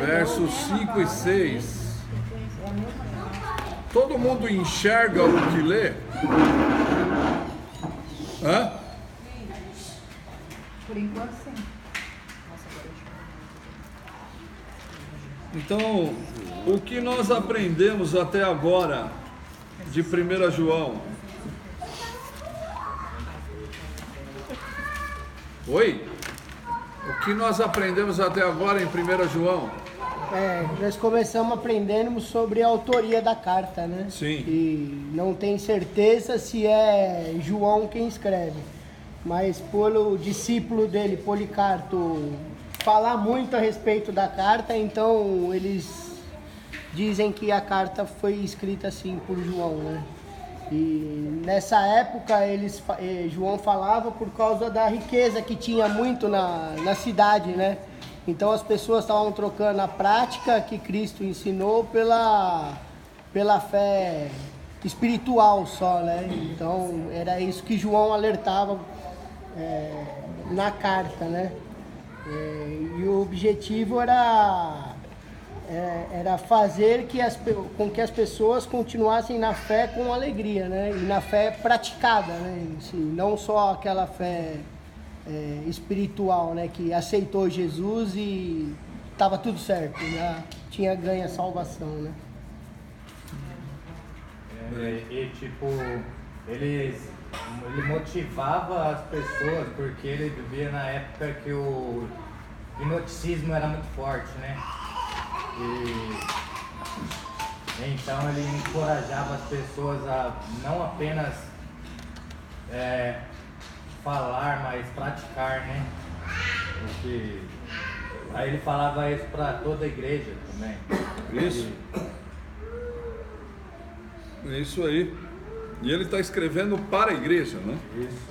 Versos 5 e 6. Todo mundo enxerga o que lê? Hã? Por enquanto, sim. Então, o que nós aprendemos até agora de 1 João? Oi? O que nós aprendemos até agora em 1 João? Nós começamos aprendendo sobre a autoria da carta, né? Sim. E não tem certeza se é João quem escreve, mas pelo discípulo dele, Policarpo, falar muito a respeito da carta, então eles dizem que a carta foi escrita assim por João, né? E nessa época João falava por causa da riqueza que tinha muito na cidade, né? Então as pessoas estavam trocando a prática que Cristo ensinou pela fé espiritual só, né? Então era isso que João alertava na carta, né? E o objetivo era fazer com que as pessoas continuassem na fé com alegria, né? E na fé praticada, né? Assim, não só aquela fé espiritual, né? Que aceitou Jesus e estava tudo certo, já tinha ganho a salvação, né? Ele motivava as pessoas porque ele vivia na época que o gnosticismo era muito forte, né? E então ele encorajava as pessoas a não apenas falar, mas praticar, né? Porque aí ele falava isso para toda a igreja também. Isso. É isso aí. E ele está escrevendo para a igreja, né? Isso.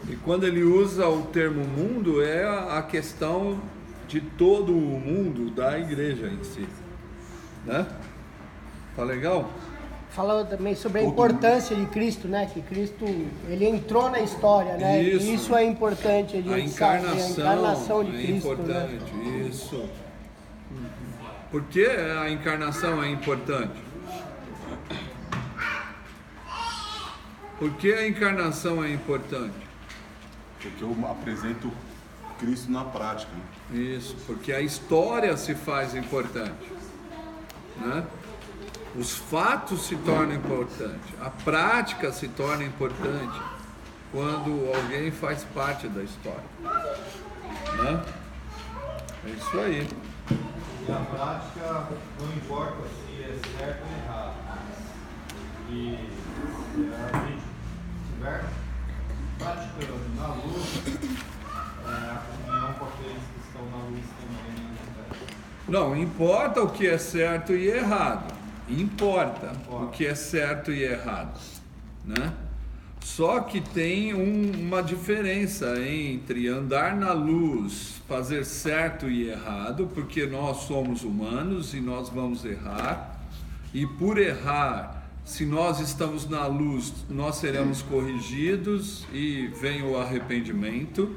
E quando ele usa o termo mundo, é a questão de todo o mundo da igreja em si, né? Tá legal? Falou também sobre a importância de Cristo, né? Que Cristo, ele entrou na história, né? Isso. E isso é importante, a gente sabe, a encarnação de Cristo, é importante, né? isso. Por que a encarnação é importante? Por que a encarnação é importante? Porque eu apresento Cristo na prática, né? Isso, porque a história se faz importante, né? Os fatos se tornam importantes, a prática se torna importante quando alguém faz parte da história, né? É isso aí. E a prática não importa se é certo ou errado. E a gente estiver praticando na luz, a comunhão com aqueles que estão na luz também, né? Não importa o que é certo e errado. Importa o que é certo e errado, né? Só que tem uma diferença entre andar na luz, fazer certo e errado, porque nós somos humanos e nós vamos errar, e por errar, se nós estamos na luz, nós seremos corrigidos e vem o arrependimento.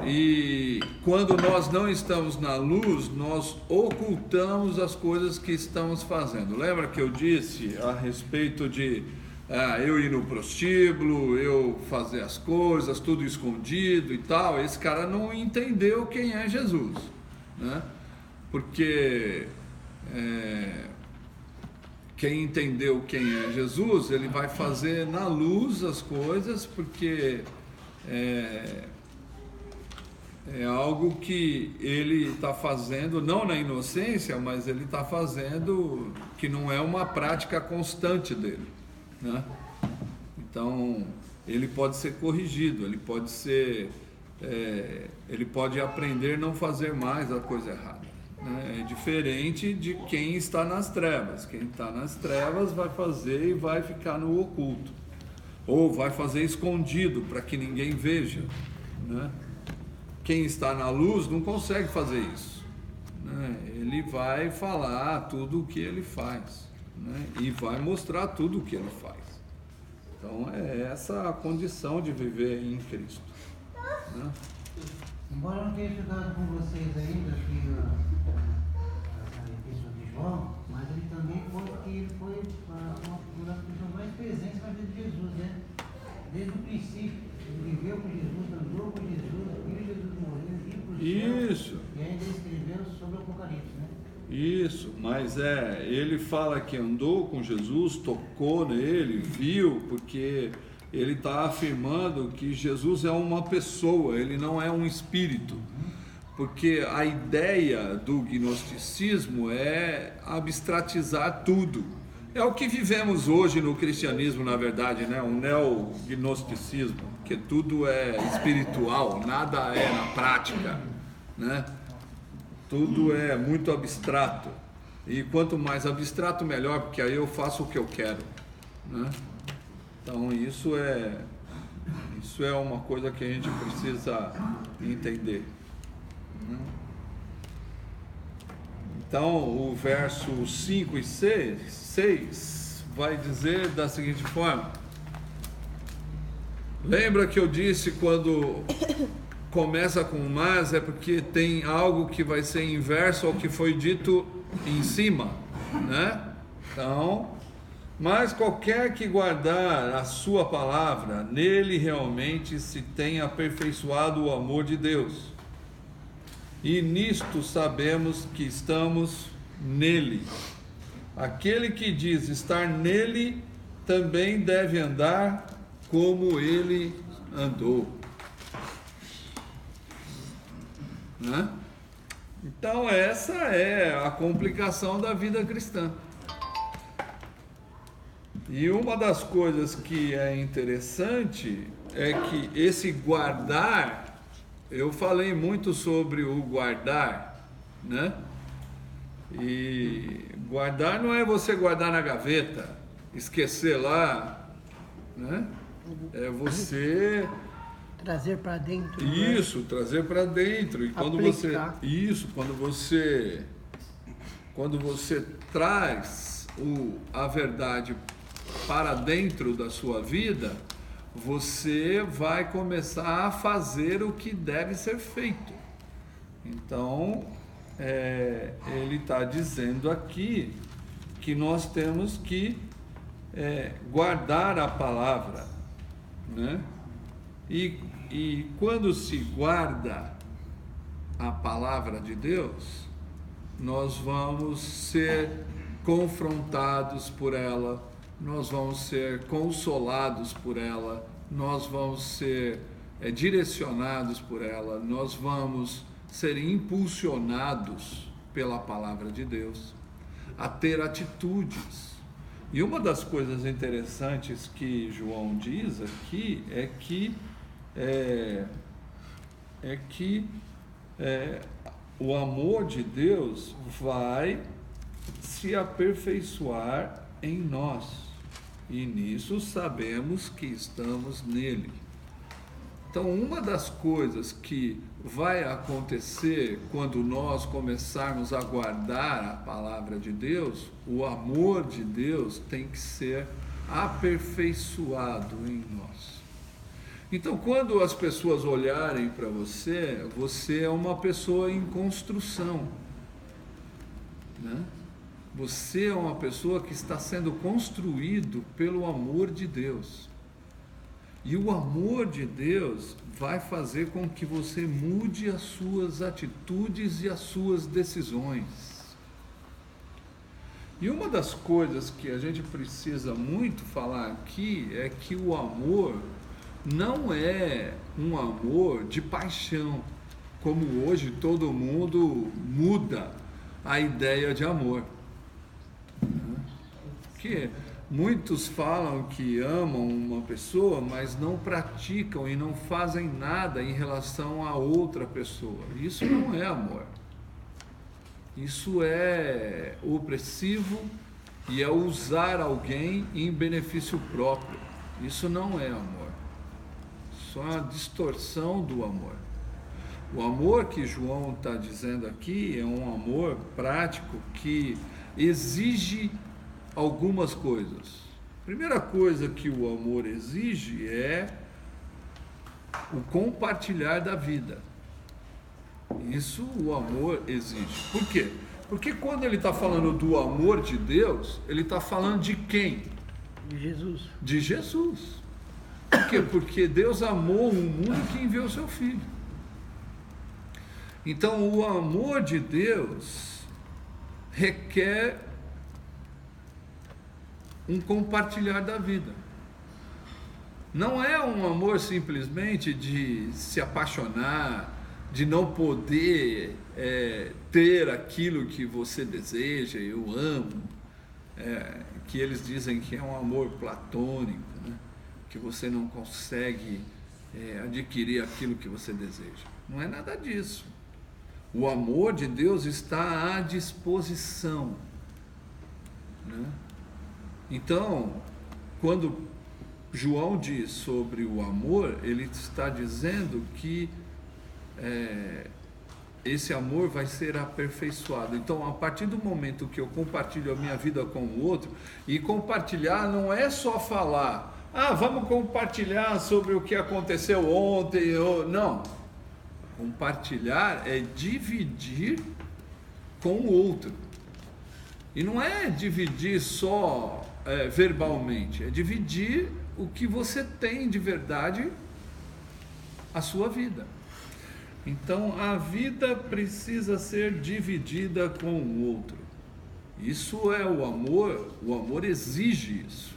E quando nós não estamos na luz, nós ocultamos as coisas que estamos fazendo. Lembra que eu disse a respeito de eu ir no prostíbulo, eu fazer as coisas, tudo escondido e tal? Esse cara não entendeu quem é Jesus, né? Porque quem entendeu quem é Jesus, ele vai fazer na luz as coisas, porque é algo que ele está fazendo, não na inocência, mas ele está fazendo que não é uma prática constante dele, né? Então, ele pode ser corrigido, ele pode aprender a não fazer mais a coisa errada, né? É diferente de quem está nas trevas. Quem está nas trevas vai fazer e vai ficar no oculto, ou vai fazer escondido para que ninguém veja, né? Quem está na luz não consegue fazer isso, né? Ele vai falar tudo o que ele faz, né? E vai mostrar tudo o que ele faz. Então é essa a condição de viver em Cristo. Né? Embora eu não tenha estudado com vocês ainda aqui a Epístola de João, mas ele também foi uma das pessoas mais presentes na vida de Jesus, né? Desde o princípio, ele viveu com Jesus, andou com Jesus, viu Jesus morrer, viu para o céu. Isso. E ainda escreveu sobre o Apocalipse, né? Isso, mas ele fala que andou com Jesus, tocou nele, viu, porque ele está afirmando que Jesus é uma pessoa, ele não é um espírito. Porque a ideia do gnosticismo é abstratizar tudo. É o que vivemos hoje no cristianismo, na verdade, né? Um neognosticismo, que tudo é espiritual, nada é na prática, né? Tudo é muito abstrato. E quanto mais abstrato, melhor, porque aí eu faço o que eu quero, né? Então isso é uma coisa que a gente precisa entender. Então o verso 5 e 6 vai dizer da seguinte forma: lembra que eu disse quando começa com mas, é porque tem algo que vai ser inverso ao que foi dito em cima, né? Então, mas qualquer que guardar a sua palavra, nele realmente se tem aperfeiçoado o amor de Deus. E nisto sabemos que estamos nele. Aquele que diz estar nele também deve andar como ele andou. Né? Então essa é a complicação da vida cristã. E uma das coisas que é interessante é que esse guardar, eu falei muito sobre o guardar, né? E guardar não é você guardar na gaveta, esquecer lá, né? É você trazer para dentro. Isso, né? Trazer para dentro. E quando aplicar. quando você traz a verdade para dentro da sua vida, você vai começar a fazer o que deve ser feito. Então, ele está dizendo aqui que nós temos que guardar a palavra, né? E quando se guarda a palavra de Deus, nós vamos ser confrontados por ela, nós vamos ser consolados por ela, nós vamos ser direcionados por ela, nós vamos ser impulsionados pela palavra de Deus a ter atitudes. E uma das coisas interessantes que João diz aqui é que o amor de Deus vai se aperfeiçoar em nós. E nisso sabemos que estamos nele. Então, uma das coisas que vai acontecer quando nós começarmos a guardar a palavra de Deus, o amor de Deus tem que ser aperfeiçoado em nós. Então, quando as pessoas olharem para você, você é uma pessoa em construção, né? Você é uma pessoa que está sendo construído pelo amor de Deus. E o amor de Deus vai fazer com que você mude as suas atitudes e as suas decisões. E uma das coisas que a gente precisa muito falar aqui é que o amor não é um amor de paixão, como hoje todo mundo muda a ideia de amor. Que muitos falam que amam uma pessoa, mas não praticam e não fazem nada em relação a outra pessoa. Isso não é amor. Isso é opressivo e é usar alguém em benefício próprio. Isso não é amor. Isso é uma distorção do amor. O amor que João está dizendo aqui é um amor prático que exige algumas coisas. A primeira coisa que o amor exige é o compartilhar da vida. Isso o amor exige. Por quê? Porque quando ele está falando do amor de Deus, ele está falando de quem? De Jesus. De Jesus. Por quê? Porque Deus amou o mundo que enviou o seu Filho. Então, o amor de Deus requer um compartilhar da vida. Não é um amor simplesmente de se apaixonar, de não poder ter aquilo que você deseja, eu amo, que eles dizem que é um amor platônico, né? Que você não consegue adquirir aquilo que você deseja. Não é nada disso. O amor de Deus está à disposição, né? Então, quando João diz sobre o amor, ele está dizendo que esse amor vai ser aperfeiçoado. Então, a partir do momento que eu compartilho a minha vida com o outro, e compartilhar não é só falar, vamos compartilhar sobre o que aconteceu ontem, não. Compartilhar é dividir com o outro. E não é dividir só verbalmente, é dividir o que você tem de verdade, a sua vida. Então, a vida precisa ser dividida com o outro. Isso é o amor exige isso.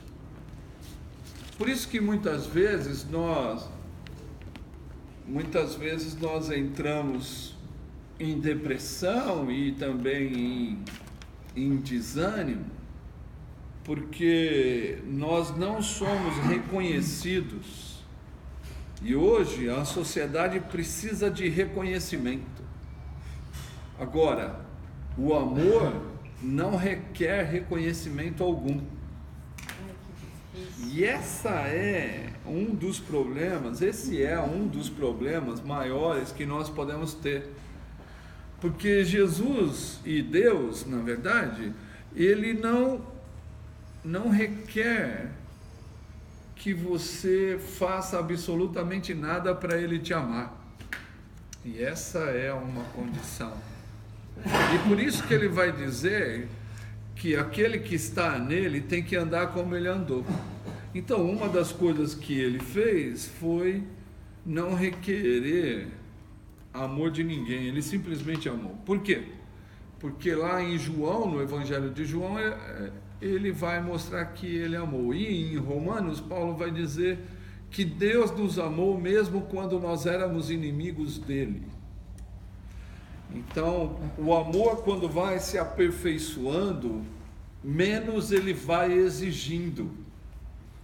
Por isso que muitas vezes nós entramos em depressão e também em desânimo, porque nós não somos reconhecidos. E hoje a sociedade precisa de reconhecimento. Agora, o amor não requer reconhecimento algum. E esse é um dos problemas maiores que nós podemos ter. Porque Jesus e Deus, na verdade, ele não requer que você faça absolutamente nada para ele te amar. E essa é uma condição. E por isso que ele vai dizer que aquele que está nele tem que andar como ele andou. Então, uma das coisas que ele fez foi não requerer amor de ninguém, ele simplesmente amou. Por quê? Porque lá em João, no Evangelho de João, ele vai mostrar que ele amou. E em Romanos, Paulo vai dizer que Deus nos amou mesmo quando nós éramos inimigos dele. Então, o amor, quando vai se aperfeiçoando, menos ele vai exigindo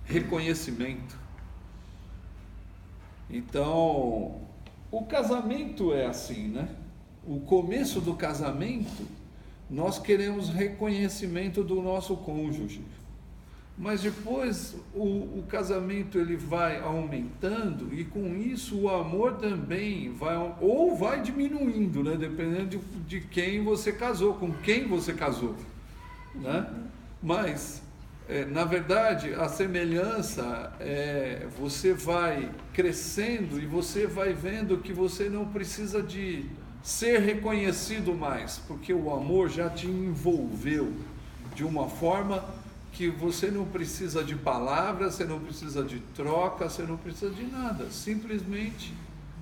reconhecimento. Então, o casamento é assim, né? O começo do casamento, nós queremos reconhecimento do nosso cônjuge. Mas depois o casamento ele vai aumentando e com isso o amor também vai diminuindo, né? Dependendo de quem você casou, com quem você casou, né? Mas na verdade a semelhança você vai crescendo e você vai vendo que você não precisa de ser reconhecido mais, porque o amor já te envolveu de uma forma que você não precisa de palavras, você não precisa de troca, você não precisa de nada. Simplesmente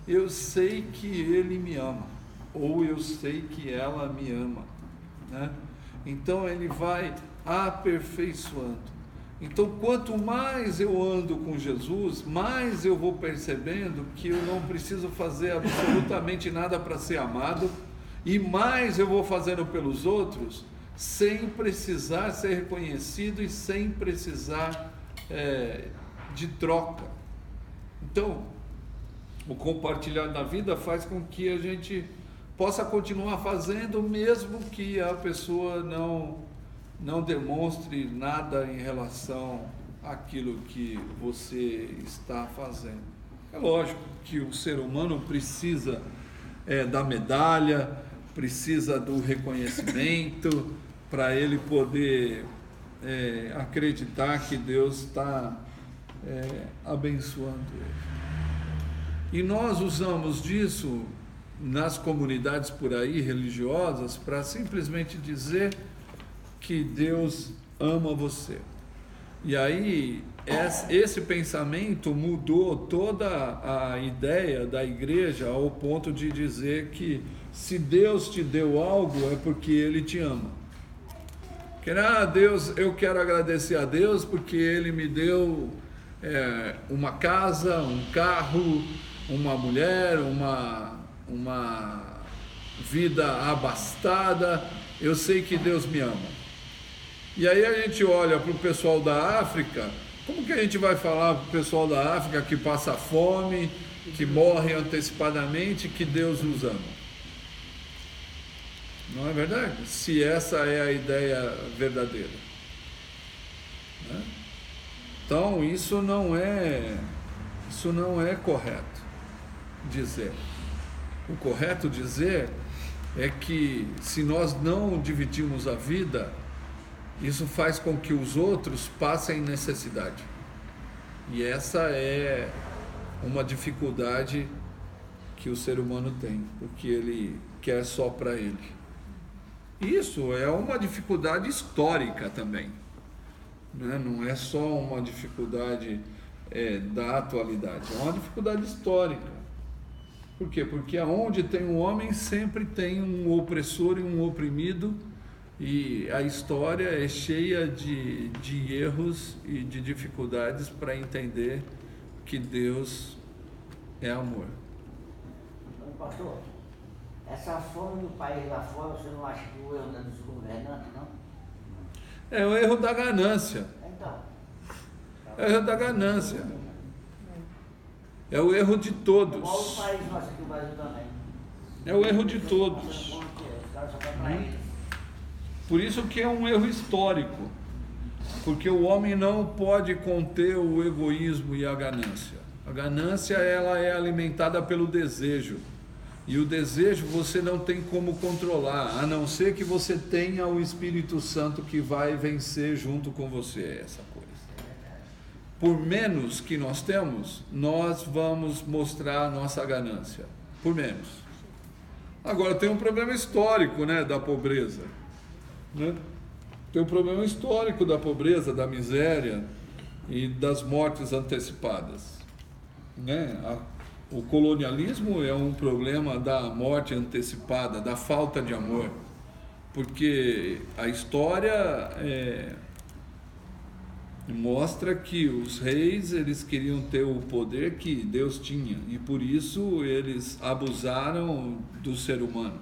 eu sei que ele me ama, ou eu sei que ela me ama, né? Então ele vai aperfeiçoando. Então, quanto mais eu ando com Jesus, mais eu vou percebendo que eu não preciso fazer absolutamente nada para ser amado, e mais eu vou fazendo pelos outros, sem precisar ser reconhecido e sem precisar de troca. Então, o compartilhar da vida faz com que a gente possa continuar fazendo, mesmo que a pessoa não demonstre nada em relação àquilo que você está fazendo. É lógico que o ser humano precisa da medalha, precisa do reconhecimento, para ele poder acreditar que Deus está abençoando ele. E nós usamos disso nas comunidades por aí religiosas para simplesmente dizer que Deus ama você. E aí esse pensamento mudou toda a ideia da igreja ao ponto de dizer que se Deus te deu algo é porque Ele te ama. Que Deus, eu quero agradecer a Deus porque Ele me deu uma casa, um carro, uma mulher, uma vida abastada, eu sei que Deus me ama. E aí a gente olha para o pessoal da África, como que a gente vai falar para o pessoal da África que passa fome, que morre antecipadamente, que Deus os ama? Não é verdade? Se essa é a ideia verdadeira, né? Então isso não é correto dizer. O correto dizer é que se nós não dividimos a vida, isso faz com que os outros passem necessidade. E essa é uma dificuldade que o ser humano tem, porque ele quer só para ele. Isso é uma dificuldade histórica também, né? Não é só uma dificuldade da atualidade, é uma dificuldade histórica. Por quê? Porque aonde tem um homem sempre tem um opressor e um oprimido, e a história é cheia de erros e de dificuldades para entender que Deus é amor. Pastor, essa fome do país lá fora, você não acha que o erro é dos governantes, não? É o erro da ganância. Então. É o erro da ganância. É o erro de todos. Igual o país nosso aqui, o Brasil também. É o erro de todos. Os caras só querem pra eles. Por isso que é um erro histórico. Porque o homem não pode conter o egoísmo e a ganância. A ganância, ela é alimentada pelo desejo. E o desejo você não tem como controlar, a não ser que você tenha o Espírito Santo que vai vencer junto com você essa coisa. Por menos que nós temos, nós vamos mostrar a nossa ganância. Por menos. Agora tem um problema histórico, né, da pobreza, né? Tem um problema histórico da pobreza, da miséria e das mortes antecipadas, né? O colonialismo é um problema da morte antecipada, da falta de amor, porque a história mostra que os reis, eles queriam ter o poder que Deus tinha, e por isso eles abusaram do ser humano.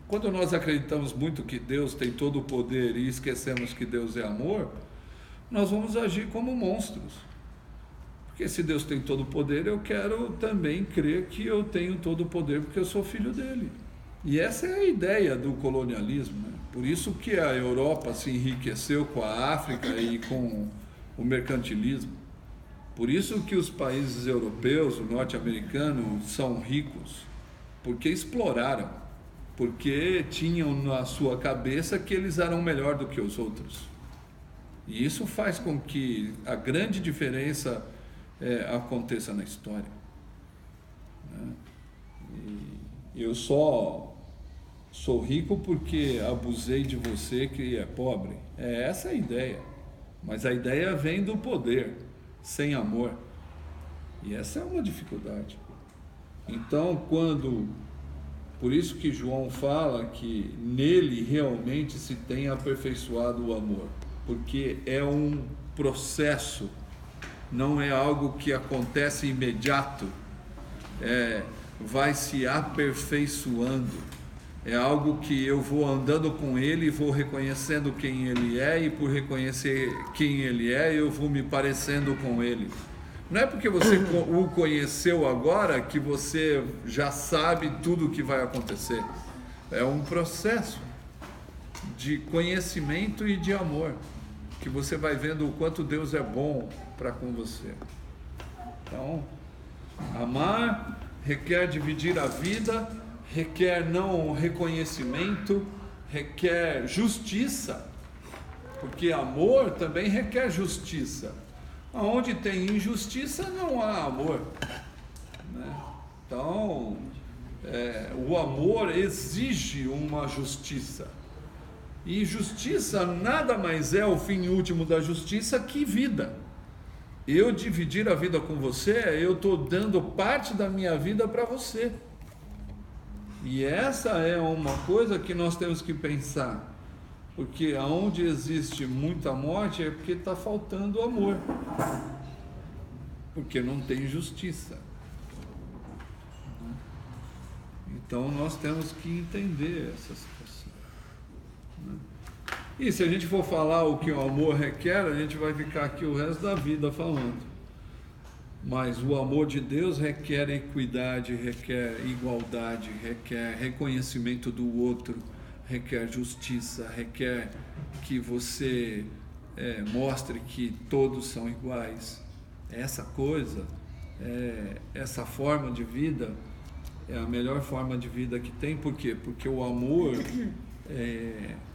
Quando nós acreditamos muito que Deus tem todo o poder e esquecemos que Deus é amor, nós vamos agir como monstros. Porque se Deus tem todo o poder, eu quero também crer que eu tenho todo o poder porque eu sou filho dele. E essa é a ideia do colonialismo, né? Por isso que a Europa se enriqueceu com a África e com o mercantilismo. Por isso que os países europeus, o norte-americano, são ricos, porque exploraram, porque tinham na sua cabeça que eles eram melhor do que os outros. E isso faz com que a grande diferença aconteça na história, né? E eu só sou rico porque abusei de você que é pobre. É essa a ideia. Mas a ideia vem do poder, sem amor. E essa é uma dificuldade. Então, por isso que João fala que nele realmente se tem aperfeiçoado o amor. Porque é um processo, não é algo que acontece imediato, vai se aperfeiçoando, é algo que eu vou andando com ele, vou reconhecendo quem ele é, e por reconhecer quem ele é, eu vou me parecendo com ele. Não é porque você o conheceu agora que você já sabe tudo o que vai acontecer. É um processo de conhecimento e de amor, que você vai vendo o quanto Deus é bom para com você. Então, amar requer dividir a vida, requer não reconhecimento, requer justiça, porque amor também requer justiça. Onde tem injustiça não há amor, Então, o amor exige uma justiça. E justiça nada mais é o fim último da justiça que vida. Eu dividir a vida com você, eu estou dando parte da minha vida para você. E essa é uma coisa que nós temos que pensar. Porque aonde existe muita morte é porque está faltando amor. Porque não tem justiça. Então nós temos que entender essa situação. E se a gente for falar o que o amor requer, a gente vai ficar aqui o resto da vida falando. Mas o amor de Deus requer equidade, requer igualdade, requer reconhecimento do outro, requer justiça, requer que você mostre que todos são iguais. Essa coisa, essa forma de vida é a melhor forma de vida que tem. Por quê? Porque o amor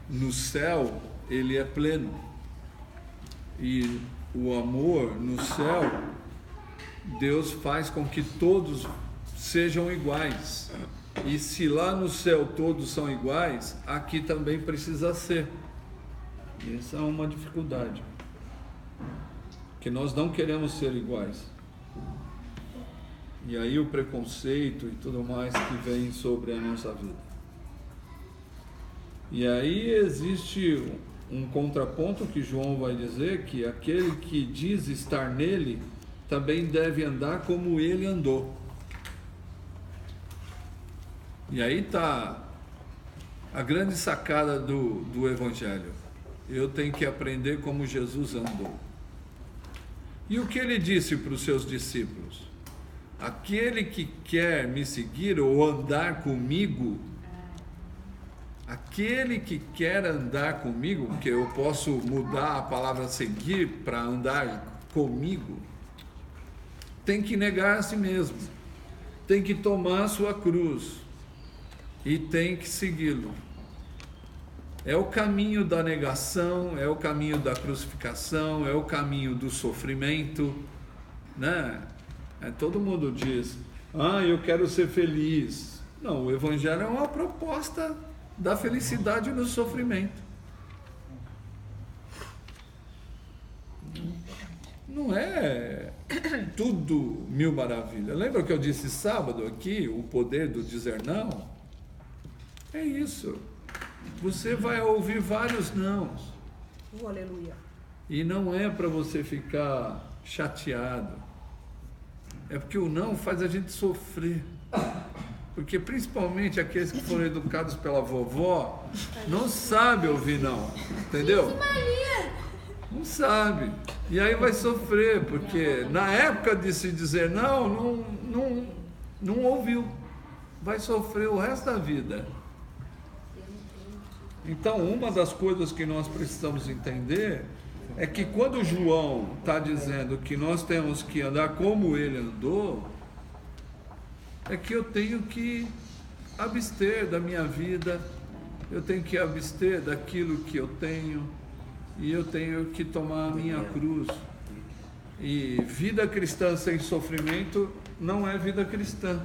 no céu, ele é pleno. E o amor no céu, Deus faz com que todos sejam iguais. E se lá no céu todos são iguais, aqui também precisa ser. E essa é uma dificuldade. Porque nós não queremos ser iguais. E aí o preconceito e tudo mais que vem sobre a nossa vida. E aí existe um contraponto que João vai dizer, que aquele que diz estar nele também deve andar como ele andou. E aí está a grande sacada do Evangelho. Eu tenho que aprender como Jesus andou. E o que ele disse para os seus discípulos? Aquele que quer me seguir ou andar comigo, aquele que quer andar comigo, porque eu posso mudar a palavra seguir para andar comigo, tem que negar a si mesmo, tem que tomar a sua cruz e tem que segui-lo. É o caminho da negação, é o caminho da crucificação, é o caminho do sofrimento, né? Todo mundo diz, eu quero ser feliz. Não, o Evangelho é uma proposta da felicidade no sofrimento. Não é tudo mil maravilhas. Lembra que eu disse sábado aqui, o poder do dizer não? É isso. Você vai ouvir vários nãos. Aleluia. E não é para você ficar chateado. É porque o não faz a gente sofrer. Porque principalmente aqueles que foram educados pela vovó não sabem ouvir não, entendeu? Não sabe. E aí vai sofrer, porque na época de se dizer não ouviu. Vai sofrer o resto da vida. Então, uma das coisas que nós precisamos entender é que quando João está dizendo que nós temos que andar como ele andou, é que eu tenho que abster da minha vida, eu tenho que abster daquilo que eu tenho, e eu tenho que tomar a minha cruz. E vida cristã sem sofrimento não é vida cristã.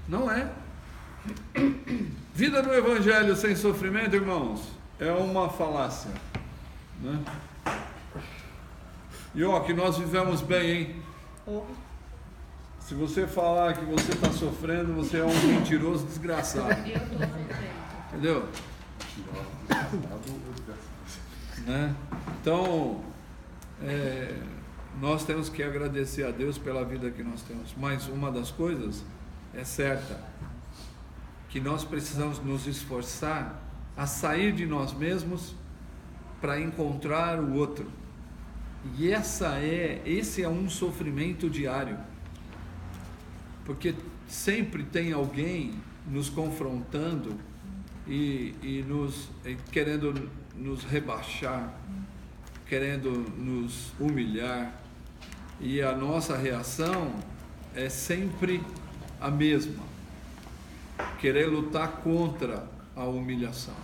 Não é. Vida no Evangelho sem sofrimento, irmãos, é uma falácia, né? E que nós vivemos bem, hein? Se você falar que você está sofrendo, você é um mentiroso desgraçado. Entendeu? Né? Então, nós temos que agradecer a Deus pela vida que nós temos. Mas uma das coisas é certa, que nós precisamos nos esforçar a sair de nós mesmos para encontrar o outro. E esse é um sofrimento diário, porque sempre tem alguém nos confrontando e querendo nos rebaixar, querendo nos humilhar, e a nossa reação é sempre a mesma: querer lutar contra a humilhação.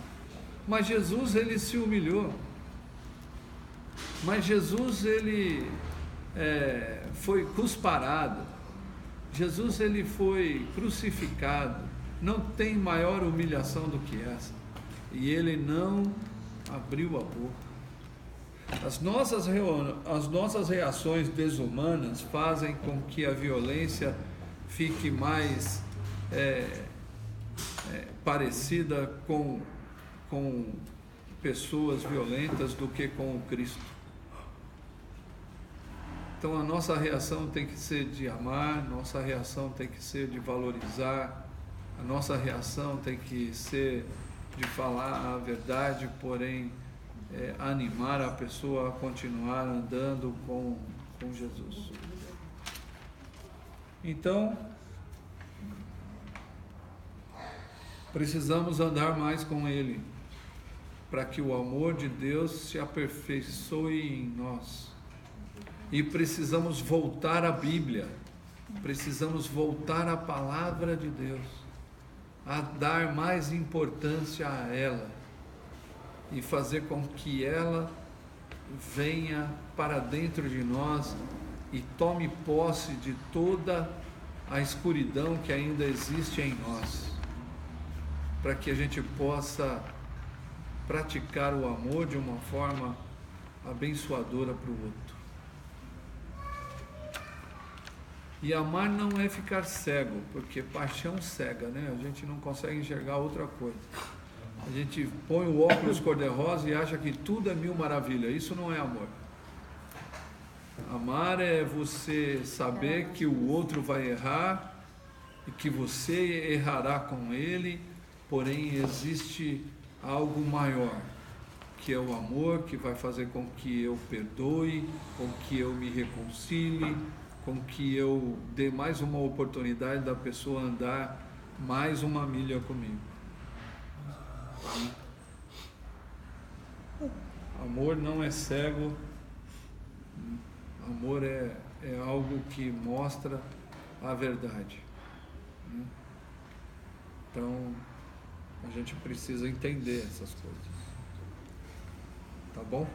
Mas Jesus, ele se humilhou. Mas Jesus, ele foi cusparado, Jesus, ele foi crucificado, não tem maior humilhação do que essa, e ele não abriu a boca. As nossas reações desumanas fazem com que a violência fique mais parecida com pessoas violentas do que com o Cristo. Então a nossa reação tem que ser de amar, nossa reação tem que ser de valorizar, a nossa reação tem que ser de falar a verdade, porém animar a pessoa a continuar andando com Jesus. Então, precisamos andar mais com Ele, para que o amor de Deus se aperfeiçoe em nós. E precisamos voltar à Bíblia, precisamos voltar à Palavra de Deus, a dar mais importância a ela e fazer com que ela venha para dentro de nós e tome posse de toda a escuridão que ainda existe em nós, para que a gente possa praticar o amor de uma forma abençoadora para o outro. E amar não é ficar cego, porque paixão cega, né? A gente não consegue enxergar outra coisa. A gente põe o óculos cor-de-rosa e acha que tudo é mil maravilhas. Isso não é amor. Amar é você saber que o outro vai errar e que você errará com ele, porém existe algo maior, que é o amor, que vai fazer com que eu perdoe, com que eu me reconcilie, com que eu dê mais uma oportunidade da pessoa andar mais uma milha comigo. Amor não é cego, amor é algo que mostra a verdade. Então, a gente precisa entender essas coisas. Tá bom?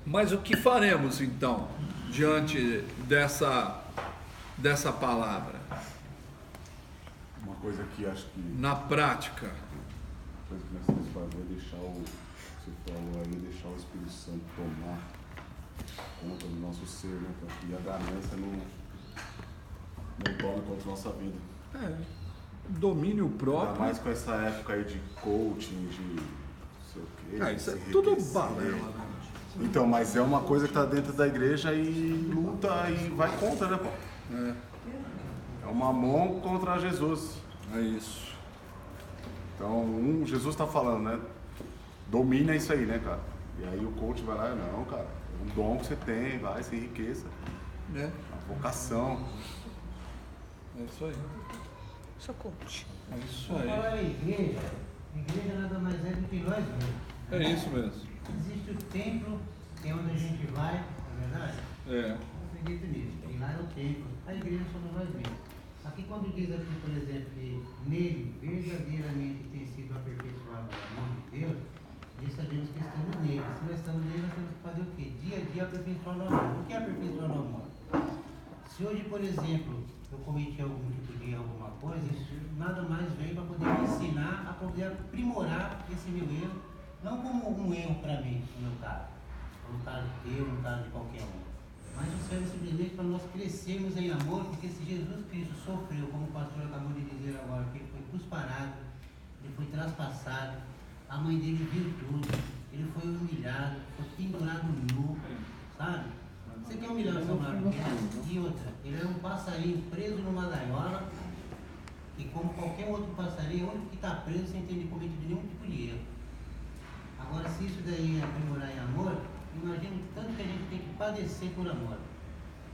Mas o que faremos então diante dessa palavra? Uma coisa que acho que Na prática, a coisa que nós temos que fazer é deixar você falou aí, deixar o Espírito Santo tomar conta do nosso ser, né? Para que a ganância não tome contra a nossa vida. domínio Ainda próprio. mais com essa época aí de coaching, de não sei o quê. Isso é se tudo enriquecer. balela, né? Então, mas é uma coisa que está dentro da igreja e luta e vai contra, né, pô? É uma mão contra Jesus. É isso. Então, Jesus está falando, né? Domina isso aí, né, cara? E aí o coach vai lá, não, cara, é um dom que você tem, vai, se enriqueça. É, A vocação. é isso aí. Sou coach. É isso Vamos falar aí. em igreja nada mais é do que nós mesmos. É isso mesmo. Existe o templo, que é onde a gente vai, não é verdade? É. Eu acredito nisso. E lá é o templo. A igreja somos nós mesmos. Aqui quando diz aqui, por exemplo, que nele verdadeiramente tem sido aperfeiçoado o amor de Deus, nós sabemos que estamos nele. Se nós estamos nele, nós temos que fazer o quê? Dia a dia aperfeiçoar o amor. O que é aperfeiçoar o amor? Se hoje, por exemplo, eu cometi algum tipo de alguma coisa, isso nada mais vem para poder me ensinar a poder aprimorar esse meu erro, não como um erro para mim, no meu caso, ou no caso teu, no caso de qualquer um. Mas o serve simplesmente para nós crescermos em amor, porque se Jesus Cristo sofreu, como o pastor acabou de dizer agora, que ele foi cusparado, ele foi traspassado, a mãe dele viu tudo, ele foi humilhado, foi pendurado nu, sabe? Você quer humilhar o seu marido? E outra, ele era um passarinho preso numa gaiola, e como qualquer outro passarinho, é o único que está preso sem ter cometido nenhum tipo de erro. Agora, se isso daí é aprimorar em amor, imagina o tanto que a gente tem que padecer por amor.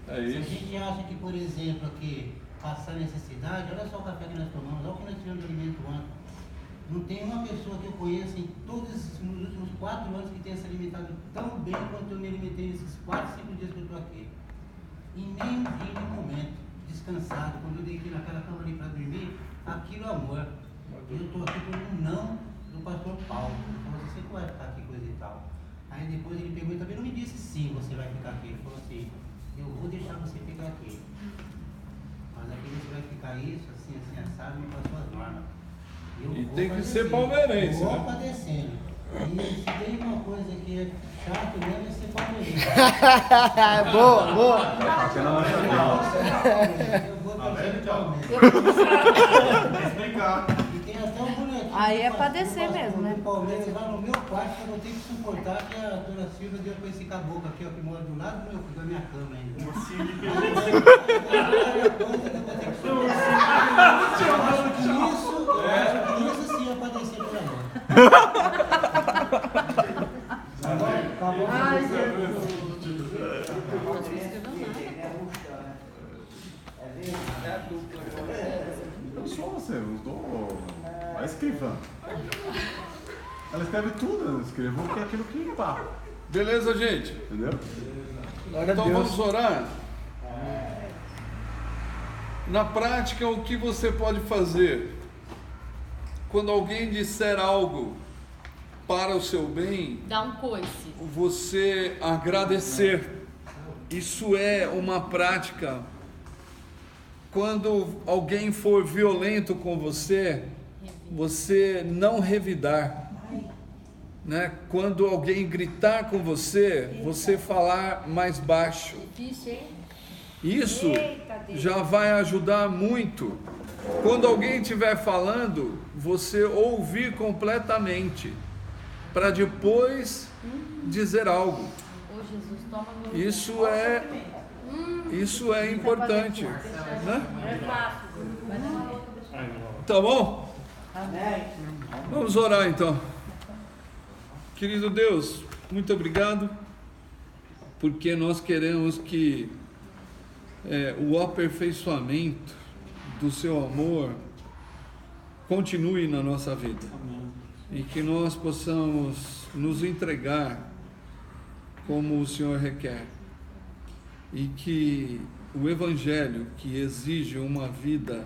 É Se a isso. gente acha que, por exemplo, aqui, passar necessidade, olha só o café que nós tomamos, olha o que nós tivemos de alimento ontem. Não tem uma pessoa que eu conheço nos últimos 4 anos que tenha se alimentado tão bem quanto eu me alimentei nesses 4, 5 dias que eu estou aqui. Em nenhum dia, nenhum momento, descansado, quando eu deitei naquela cama ali para dormir, aquilo é amor. E eu estou aqui por um não do pastor Paulo. Ele falou assim, você vai ficar aqui, coisa e tal. Aí depois ele pegou e também não me disse sim, você vai ficar aqui. Ele falou assim, eu vou deixar você ficar aqui. Mas aqui você vai ficar isso, assim, assado, com as suas normas. E tem que ser palmeirense, Vou né? padecendo. E se tem uma coisa que é chato mesmo, é ser palmeirense. Boa, boa. Eu vou torcer pro Palmeiras. Explicar. E tem até um bonequinho. Aí é do padecer do mesmo, né? Palmeiras lá no meu quarto, que eu vou ter que suportar que a dona Silvia deu com esse caboclo aqui, ó, que mora do lado da minha cama ainda. Isso sim é padecer por amor. Acabou. Ai, Eu sou você, eu dou a escrivã. Ela escreve tudo, eu escrevo que é aquilo que pá. Beleza, gente? Entendeu? Então vamos orar? Na prática, o que você pode fazer? Quando alguém disser algo para o seu bem, dá um coice. você agradecer. Isso é uma prática. Quando alguém for violento com você, você não revidar, né? Quando alguém gritar com você, você falar mais baixo. Difícil, hein? Isso Eita, Deus. já vai ajudar muito. Quando alguém estiver falando, você ouvir completamente, para depois dizer algo. Ô Jesus, toma meu. Isso é importante, né? É fácil. Vai dar uma louca. Tá bom? Vamos orar então. Querido Deus, muito obrigado, porque nós queremos que o aperfeiçoamento do seu amor continue na nossa vida. E que nós possamos nos entregar como o Senhor requer. E que o Evangelho, que exige uma vida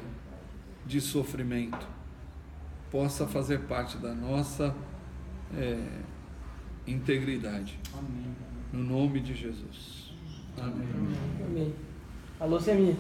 de sofrimento, possa fazer parte da nossa integridade. No nome de Jesus. Amém. Amém. Alô, Seminha.